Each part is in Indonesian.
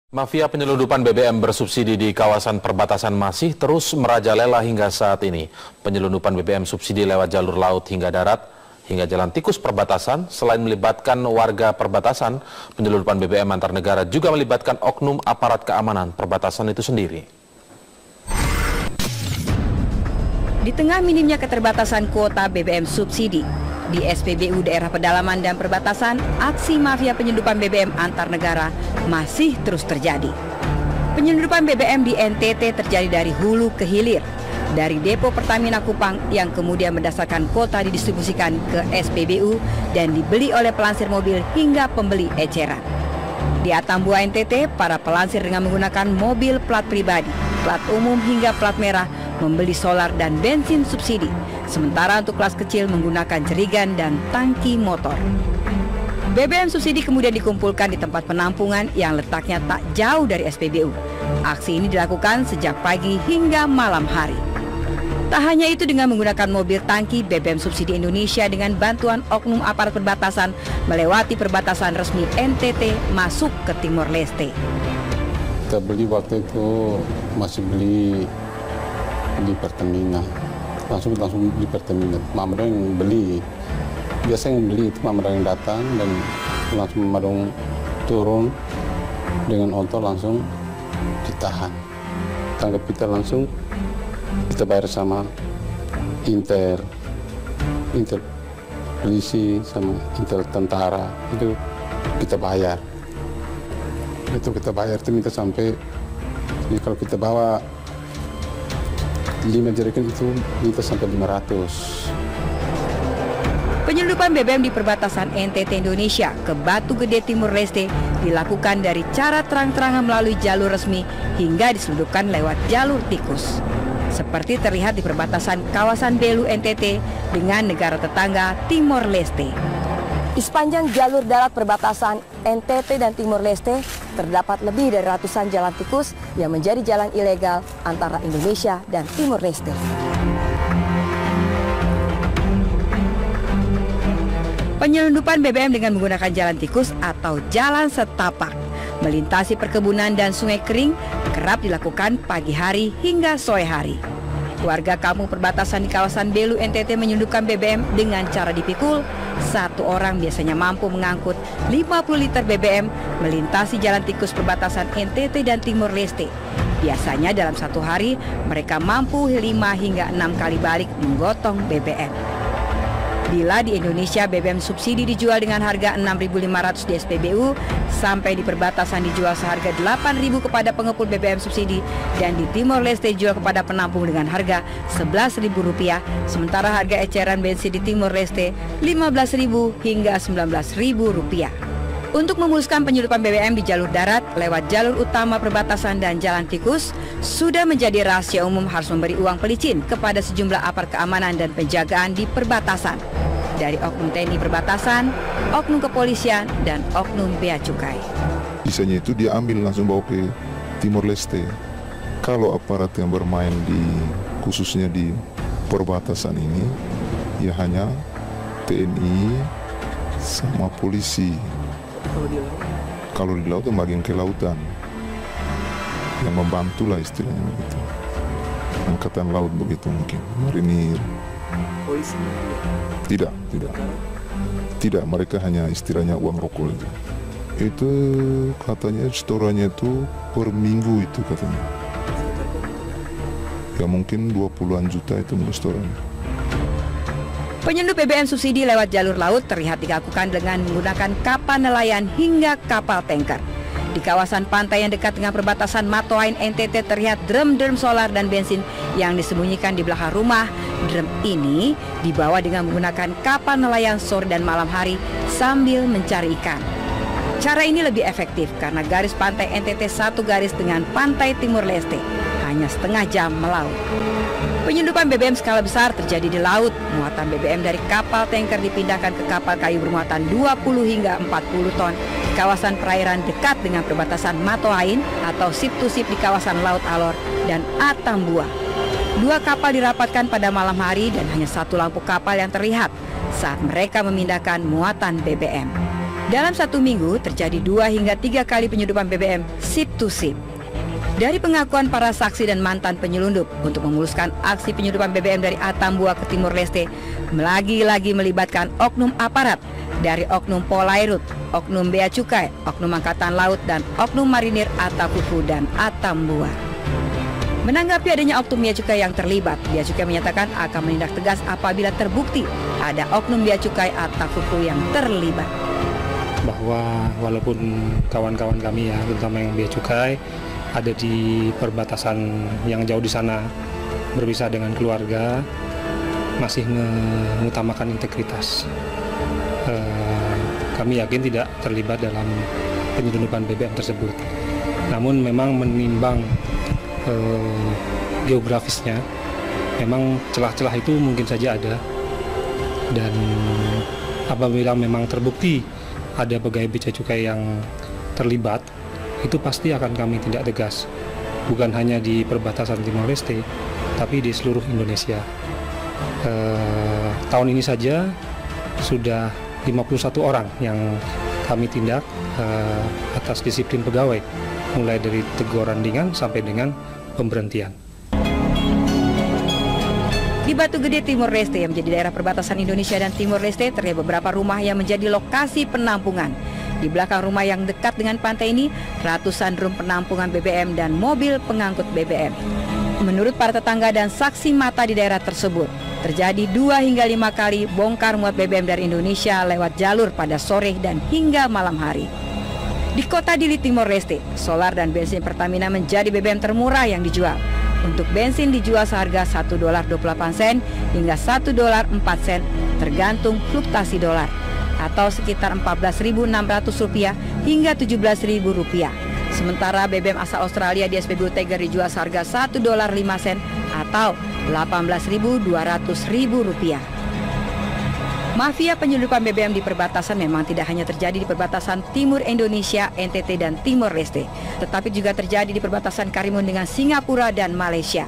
Mafia penyelundupan BBM bersubsidi di kawasan perbatasan masih terus merajalela hingga saat ini. Penyelundupan BBM subsidi lewat jalur laut hingga darat, hingga jalan tikus perbatasan, selain melibatkan warga perbatasan, penyelundupan BBM antar negara juga melibatkan oknum aparat keamanan perbatasan itu sendiri. Di tengah minimnya keterbatasan kuota BBM subsidi, di SPBU Daerah Pedalaman dan Perbatasan, aksi mafia penyelundupan BBM antar negara masih terus terjadi. Penyelundupan BBM di NTT terjadi dari hulu ke hilir, dari depo Pertamina Kupang yang kemudian berdasarkan kuota didistribusikan ke SPBU dan dibeli oleh pelansir mobil hingga pembeli eceran. Di Atambua NTT, para pelansir dengan menggunakan mobil plat pribadi, plat umum hingga plat merah membeli solar dan bensin subsidi, sementara untuk kelas kecil menggunakan jerigan dan tangki motor. BBM subsidi kemudian dikumpulkan di tempat penampungan yang letaknya tak jauh dari SPBU. Aksi ini dilakukan sejak pagi hingga malam hari. Tak hanya itu, dengan menggunakan mobil tangki, BBM subsidi Indonesia dengan bantuan oknum aparat perbatasan melewati perbatasan resmi NTT masuk ke Timor Leste. Kita beli waktu itu masih beli di Pertamina, langsung di Pertamina. Mamre yang beli, biasa yang beli itu Mamre yang datang dan langsung Mamre turun dengan otot langsung ditahan. Tangkap kita langsung, kita bayar sama Inter polisi sama Intel tentara, itu kita bayar. Itu kita bayar itu minta sampai, jadi kalau kita bawa 5 jerigen itu minta sampai 500. Penyelundupan BBM di perbatasan NTT Indonesia ke Batu Gede Timur Leste dilakukan dari cara terang-terangan melalui jalur resmi hingga diselundupkan lewat jalur tikus. Seperti terlihat di perbatasan kawasan Belu NTT dengan negara tetangga Timor Leste. Di sepanjang jalur darat perbatasan NTT dan Timor Leste terdapat lebih dari ratusan jalan tikus yang menjadi jalan ilegal antara Indonesia dan Timor Leste. Penyelundupan BBM dengan menggunakan jalan tikus atau jalan setapak melintasi perkebunan dan sungai kering kerap dilakukan pagi hari hingga sore hari. Warga kampung perbatasan di kawasan Belu NTT menyelundupkan BBM dengan cara dipikul. Satu orang biasanya mampu mengangkut 50 liter BBM melintasi jalan tikus perbatasan NTT dan Timor Leste. Biasanya dalam satu hari mereka mampu 5 hingga 6 kali balik menggotong BBM. Bila di Indonesia BBM subsidi dijual dengan harga 6.500 di SPBU, sampai di perbatasan dijual seharga 8.000 kepada pengepul BBM subsidi, dan di Timor Leste dijual kepada penampung dengan harga Rp11.000, sementara harga eceran bensin di Timor Leste Rp15.000 hingga Rp19.000. Untuk memuluskan penyelundupan BBM di jalur darat lewat jalur utama perbatasan dan jalan tikus, sudah menjadi rahasia umum harus memberi uang pelicin kepada sejumlah aparat keamanan dan penjagaan di perbatasan. Dari oknum TNI perbatasan, oknum kepolisian, dan oknum bea cukai. Bisanya itu dia ambil langsung bawa ke Timor Leste. Kalau aparat yang bermain khususnya di perbatasan ini, ya hanya TNI sama polisi. Kalau di laut, bagian kelautan yang membantu lah istilahnya begitu. Angkatan laut begitu mungkin, marinir. Polisi? Tidak, mereka hanya istilahnya uang rokok itu. Itu katanya setorannya itu per minggu itu katanya. Ya mungkin 20-an juta itu setorannya. Penyelundup BBM subsidi lewat jalur laut terlihat dilakukan dengan menggunakan kapal nelayan hingga kapal tanker. Di kawasan pantai yang dekat dengan perbatasan Matoain NTT terlihat drum-drum solar dan bensin yang disembunyikan di belakang rumah. Drum ini dibawa dengan menggunakan kapal nelayan sore dan malam hari sambil mencari ikan. Cara ini lebih efektif karena garis pantai NTT satu garis dengan pantai Timor Leste, hanya setengah jam melaut. Penyelundupan BBM skala besar terjadi di laut. Muatan BBM dari kapal tanker dipindahkan ke kapal kayu bermuatan 20 hingga 40 ton di kawasan perairan dekat dengan perbatasan Matoain atau sip to sip di kawasan Laut Alor dan Atambua. 2 kapal dirapatkan pada malam hari dan hanya 1 lampu kapal yang terlihat saat mereka memindahkan muatan BBM. Dalam satu minggu terjadi 2 hingga 3 kali penyelundupan BBM sip to sip. Dari pengakuan para saksi dan mantan penyelundup untuk memuluskan aksi penyelundupan BBM dari Atambua ke Timor Leste, lagi-lagi melibatkan oknum aparat dari oknum Polairut, oknum Bea Cukai, oknum Angkatan Laut, dan oknum Marinir Atapupu dan Atambua. Menanggapi adanya oknum Bea Cukai yang terlibat, Bea Cukai menyatakan akan menindak tegas apabila terbukti ada oknum Bea Cukai Atapupu yang terlibat. Bahwa walaupun kawan-kawan kami ya, terutama yang Bea Cukai, ada di perbatasan yang jauh di sana, berpisah dengan keluarga, masih mengutamakan integritas. Kami yakin tidak terlibat dalam penyelundupan BBM tersebut. Namun memang menimbang geografisnya, memang celah-celah itu mungkin saja ada. Dan apabila memang terbukti ada pegawai Bea Cukai yang terlibat, itu pasti akan kami tindak tegas. Bukan hanya di perbatasan Timor Leste, tapi di seluruh Indonesia. Tahun ini saja sudah 51 orang yang kami tindak atas disiplin pegawai, mulai dari teguran ringan sampai dengan pemberhentian. Di Batu Gede, Timor Leste, yang menjadi daerah perbatasan Indonesia dan Timor Leste, terdapat beberapa rumah yang menjadi lokasi penampungan. Di belakang rumah yang dekat dengan pantai ini, ratusan drum penampungan BBM dan mobil pengangkut BBM. Menurut para tetangga dan saksi mata di daerah tersebut, terjadi 2 hingga 5 kali bongkar muat BBM dari Indonesia lewat jalur pada sore dan hingga malam hari. Di kota Dili, Timor Leste, solar dan bensin Pertamina menjadi BBM termurah yang dijual. Untuk bensin dijual seharga $1.28 hingga $1.04 tergantung fluktuasi dolar, atau sekitar Rp14.600 hingga Rp17.000. Sementara BBM asal Australia di SPBU Tiger dijual seharga $1.05 atau Rp18.200. Mafia penyelundupan BBM di perbatasan memang tidak hanya terjadi di perbatasan timur Indonesia, NTT, dan Timor Leste, tetapi juga terjadi di perbatasan Karimun dengan Singapura dan Malaysia.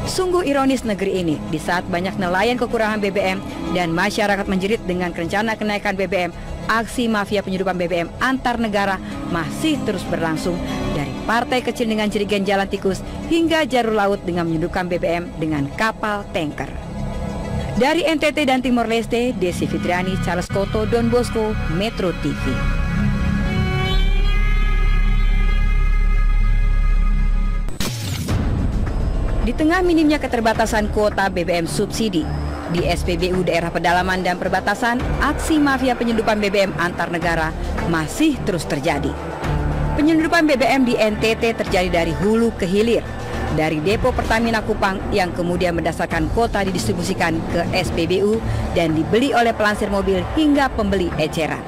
Sungguh ironis negeri ini, di saat banyak nelayan kekurangan BBM dan masyarakat menjerit dengan rencana kenaikan BBM, aksi mafia penyelundupan BBM antar negara masih terus berlangsung, dari partai kecil dengan jerigen jalan tikus hingga jalur laut dengan menyelundupkan BBM dengan kapal tanker. Dari NTT dan Timor Leste, Desi Fitriani, Charles Koto, Don Bosco, Metro TV. Di tengah minimnya keterbatasan kuota BBM subsidi, di SPBU daerah pedalaman dan perbatasan, aksi mafia penyelundupan BBM antar negara masih terus terjadi. Penyelundupan BBM di NTT terjadi dari hulu ke hilir, dari depo Pertamina Kupang yang kemudian berdasarkan kuota didistribusikan ke SPBU dan dibeli oleh pelansir mobil hingga pembeli eceran.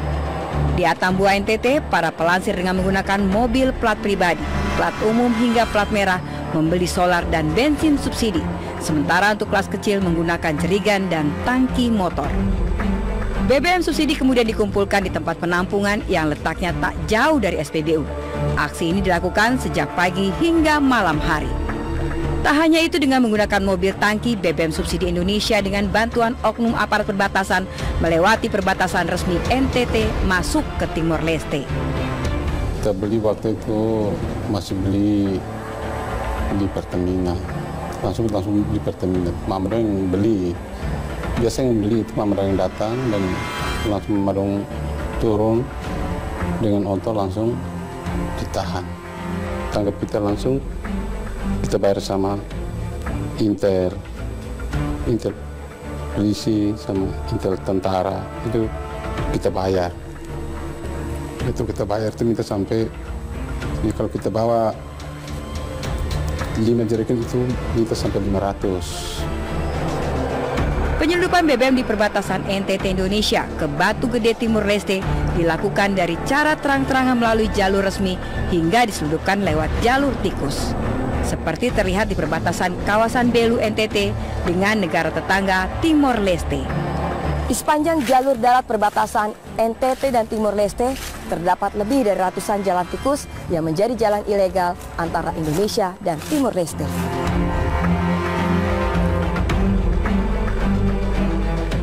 Di Atambua NTT, para pelansir dengan menggunakan mobil plat pribadi, plat umum hingga plat merah membeli solar dan bensin subsidi, sementara untuk kelas kecil menggunakan jerigan dan tangki motor. BBM subsidi kemudian dikumpulkan di tempat penampungan yang letaknya tak jauh dari SPBU. Aksi ini dilakukan sejak pagi hingga malam hari. Tak hanya itu, dengan menggunakan mobil tangki, BBM subsidi Indonesia dengan bantuan oknum aparat perbatasan melewati perbatasan resmi NTT masuk ke Timor Leste. Kita beli waktu itu masih beli di Pertamina, langsung di Pertamina. Mamre yang beli, biasanya yang beli itu Mamre yang datang dan langsung Mamre turun dengan oto langsung ditahan. Tangkap kita langsung, kita bayar sama Intel polisi sama Intel tentara, itu kita bayar. Itu kita bayar itu minta sampai, ya kalau kita bawa 5 jerigen itu minta sampai 500. Penyelundupan BBM di perbatasan NTT Indonesia ke Batu Gede, Timor Leste dilakukan dari cara terang-terangan melalui jalur resmi hingga diselundupkan lewat jalur tikus. Seperti terlihat di perbatasan kawasan Belu NTT dengan negara tetangga Timor Leste. Di sepanjang jalur darat perbatasan NTT dan Timor Leste terdapat lebih dari ratusan jalan tikus yang menjadi jalan ilegal antara Indonesia dan Timor Leste.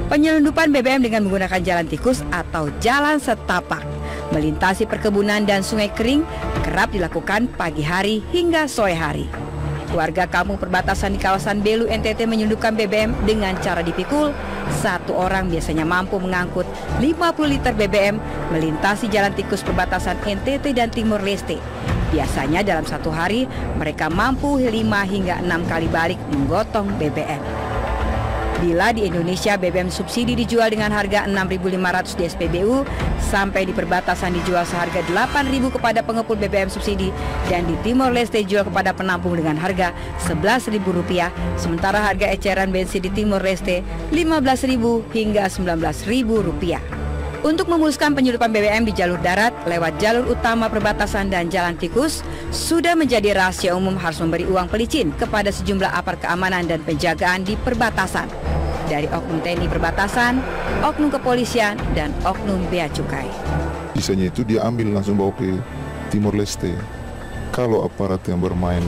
Penyelundupan BBM dengan menggunakan jalan tikus atau jalan setapak melintasi perkebunan dan sungai kering kerap dilakukan pagi hari hingga sore hari. Warga kampung perbatasan di kawasan Belu, NTT menyelundupkan BBM dengan cara dipikul. Satu orang biasanya mampu mengangkut 50 liter BBM melintasi jalan tikus perbatasan NTT dan Timor Leste. Biasanya dalam satu hari mereka mampu 5 hingga 6 kali balik menggotong BBM. Bila di Indonesia BBM subsidi dijual dengan harga 6.500 di SPBU, sampai di perbatasan dijual seharga 8.000 kepada pengepul BBM subsidi, dan di Timor Leste dijual kepada penampung dengan harga Rp11.000, sementara harga eceran bensin di Timor Leste Rp15.000 hingga Rp19.000. Untuk memuluskan penyeludupan BBM di jalur darat lewat jalur utama perbatasan dan jalan tikus, sudah menjadi rahasia umum harus memberi uang pelicin kepada sejumlah aparat keamanan dan penjagaan di perbatasan. Dari oknum TNI perbatasan, oknum kepolisian, dan oknum bea cukai. Sisanya itu dia ambil langsung bawa ke Timor Leste. Kalau aparat yang bermain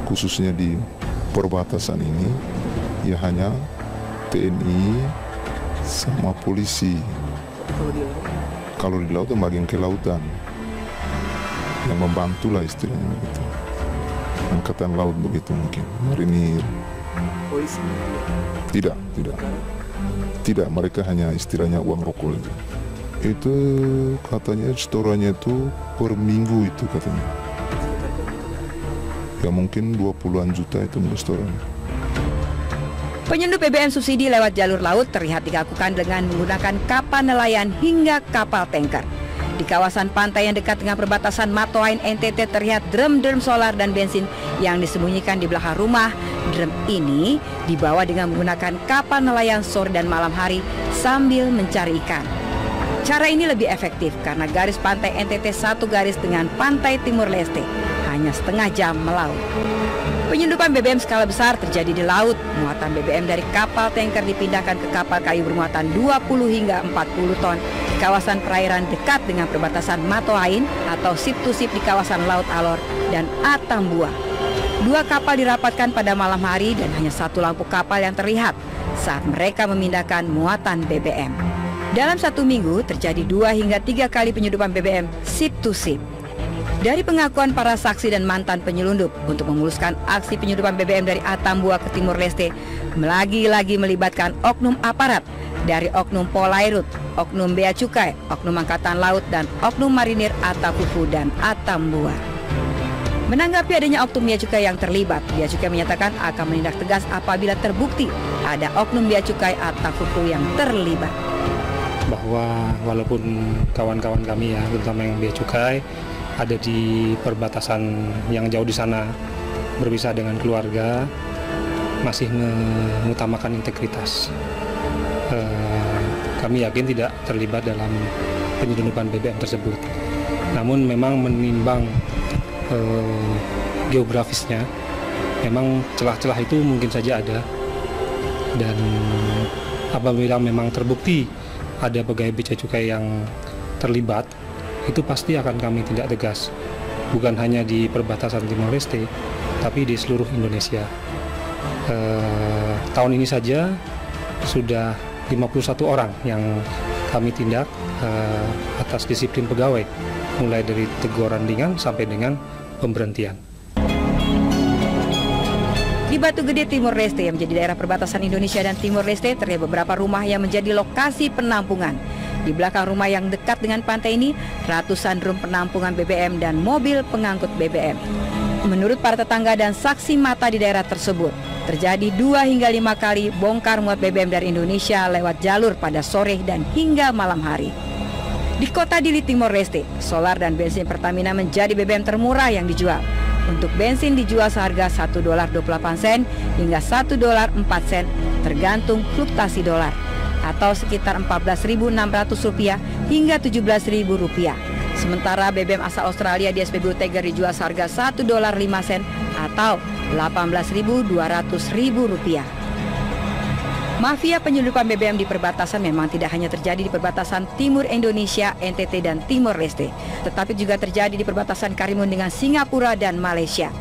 khususnya di perbatasan ini, ya hanya TNI sama polisi. Kalau di laut, bagian kelautan yang membantulah istilahnya begitu. Angkatan laut begitu mungkin, marinir. Polisi? Tidak, mereka hanya istilahnya uang rokok itu. Itu katanya setorannya itu per minggu itu katanya. Ya mungkin 20-an juta itu setoran. Penyelundup BBM subsidi lewat jalur laut terlihat dilakukan dengan menggunakan kapal nelayan hingga kapal tanker. Di kawasan pantai yang dekat dengan perbatasan Matoain, NTT terlihat drum-drum solar dan bensin yang disembunyikan di belakang rumah. Drum ini dibawa dengan menggunakan kapal nelayan sore dan malam hari sambil mencari ikan. Cara ini lebih efektif karena garis pantai NTT satu garis dengan pantai Timor Leste, hanya setengah jam melaut. Penyelundupan BBM skala besar terjadi di laut. Muatan BBM dari kapal tanker dipindahkan ke kapal kayu bermuatan 20 hingga 40 ton di kawasan perairan dekat dengan perbatasan Matoain atau ship to ship di kawasan Laut Alor dan Atambua. 2 kapal dirapatkan pada malam hari dan hanya 1 lampu kapal yang terlihat saat mereka memindahkan muatan BBM. Dalam 1 minggu terjadi 2 hingga 3 kali penyelundupan BBM ship to ship. Dari pengakuan para saksi dan mantan penyelundup untuk memuluskan aksi penyelundupan BBM dari Atambua ke Timor Leste, lagi-lagi melibatkan oknum aparat dari oknum Polairut, oknum bea cukai, oknum angkatan laut, dan oknum marinir Atapupu dan Atambua. Menanggapi adanya oknum bea cukai yang terlibat, bea cukai menyatakan akan menindak tegas apabila terbukti ada oknum bea cukai Atapupu yang terlibat. Bahwa walaupun kawan-kawan kami ya, terutama yang bea cukai, ada di perbatasan yang jauh di sana berpisah dengan keluarga, masih mengutamakan integritas. Kami yakin tidak terlibat dalam penyelundupan BBM tersebut. Namun memang menimbang geografisnya, memang celah-celah itu mungkin saja ada. Dan apabila memang terbukti ada pegawai bea cukai yang terlibat, itu pasti akan kami tindak tegas, bukan hanya di perbatasan Timor Leste, tapi di seluruh Indonesia. Tahun ini saja sudah 51 orang yang kami tindak atas disiplin pegawai, mulai dari teguran ringan sampai dengan pemberhentian. Di Batu Gede, Timor Leste yang menjadi daerah perbatasan Indonesia dan Timor Leste, terlihat beberapa rumah yang menjadi lokasi penampungan. Di belakang rumah yang dekat dengan pantai ini, ratusan drum penampungan BBM dan mobil pengangkut BBM. Menurut para tetangga dan saksi mata di daerah tersebut, terjadi 2 hingga 5 kali bongkar muat BBM dari Indonesia lewat jalur pada sore dan hingga malam hari. Di kota Dili, Timor Leste, solar dan bensin Pertamina menjadi BBM termurah yang dijual. Untuk bensin dijual seharga $1.28 hingga $1.04 tergantung fluktuasi dolar, atau sekitar Rp14.600 hingga Rp17.000. Sementara BBM asal Australia di SPBU Tiger dijual seharga $1.05 atau Rp18.200. Mafia penyelundupan BBM di perbatasan memang tidak hanya terjadi di perbatasan timur Indonesia, NTT, dan Timor Leste, tetapi juga terjadi di perbatasan Karimun dengan Singapura dan Malaysia.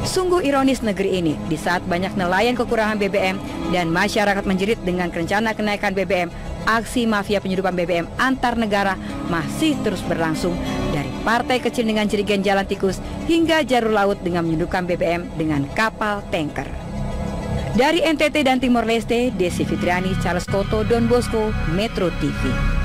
Sungguh ironis negeri ini di saat banyak nelayan kekurangan BBM dan masyarakat menjerit dengan rencana kenaikan BBM, aksi mafia penyeludupan BBM antar negara masih terus berlangsung dari partai kecil dengan jerigen jalan tikus hingga jalur laut dengan menyelundupkan BBM dengan kapal tanker. Dari NTT dan Timor Leste, Desi Fitriani, Charles Koto, Don Bosco, Metro TV.